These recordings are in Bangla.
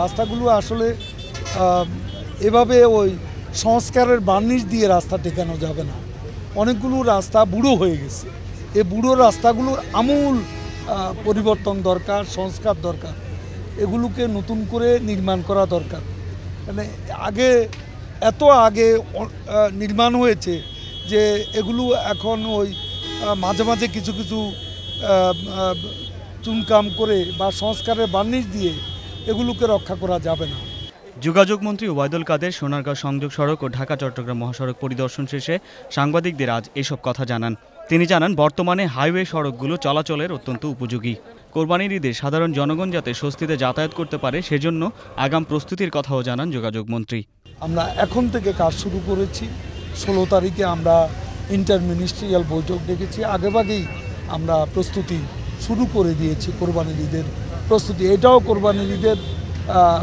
রাস্তাগুলো আসলে এভাবে ওই সংস্কারের বার্নিশ দিয়ে রাস্তা টেকানো যাবে না। অনেকগুলো রাস্তা বুড়ো হয়ে গেছে। এই বুড়ো রাস্তাগুলোর আমূল পরিবর্তন দরকার, সংস্কার দরকার। এগুলোকে নতুন করে নির্মাণ করা দরকার। মানে এত আগে নির্মাণ হয়েছে যে এগুলো এখন ওই মাঝে মাঝে কিছু কিছু চুনকাম করে বা সংস্কারের বার্নিশ দিয়ে এগুলোকে রক্ষা করা যাবে না। যোগাযোগ মন্ত্রী ওবায়দুল কাদের সোনারগাঁও সংযোগ সড়ক ও ঢাকা চট্টগ্রাম মহাসড়ক পরিদর্শন শেষে সাংবাদিকদের আজ এসব কথা জানান। তিনি জানান, বর্তমানে হাইওয়ে সড়কগুলো চলাচলের অত্যন্ত উপযোগী। কোরবানির ঈদে সাধারণ জনগণ যাতে স্বস্তিতে যাতায়াত করতে পারে সেজন্য আগাম প্রস্তুতির কথাও জানান যোগাযোগ মন্ত্রী। আমরা এখন থেকে কাজ শুরু করেছি। 16 তারিখে আমরা ইন্টারমিনিস্ট্রিয়াল বৈঠক ডেকেছি। আগেভাগেই আমরা প্রস্তুতি শুরু করে দিয়েছি। কোরবানির ঈদের প্রস্তুতি, এটাও কোরবানির ঈদের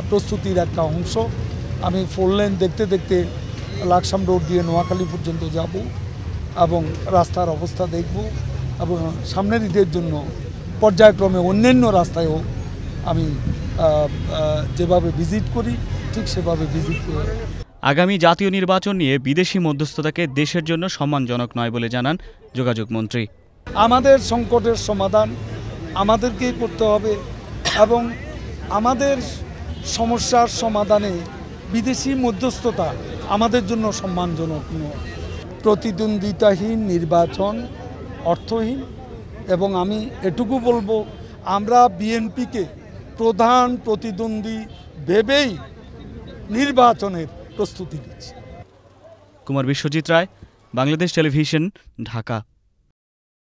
প্রস্তুতির একটা অংশ। আমি 4 লেন দেখতে দেখতে লাকসাম রোড দিয়ে নোয়াখালী পর্যন্ত যাব এবং রাস্তার অবস্থা দেখব এবং সামনের ঈদের জন্য পর্যায়ক্রমে অন্যান্য রাস্তায়ও আমি যেভাবে ভিজিট করি ঠিক সেভাবে ভিজিট করি। আগামী জাতীয় নির্বাচন নিয়ে বিদেশি মধ্যস্থতাকে দেশের জন্য সম্মানজনক নয় বলে জানান যোগাযোগ মন্ত্রী। আমাদের সংকটের সমাধান আমাদেরকেই করতে হবে এবং আমাদের সমস্যার সমাধানে বিদেশি মধ্যস্থতা আমাদের জন্য সম্মানজনক নয়। প্রতিদ্বন্দ্বিতাহীন নির্বাচন অর্থহীন এবং আমি এটুকু বলবো, আমরা বিএনপিকে প্রধান প্রতিদ্বন্দ্বী ভেবেই নির্বাচনের প্রস্তুতি নিচ্ছি। কুমার বিশ্বজিৎ রায়, বাংলাদেশ টেলিভিশন, ঢাকা।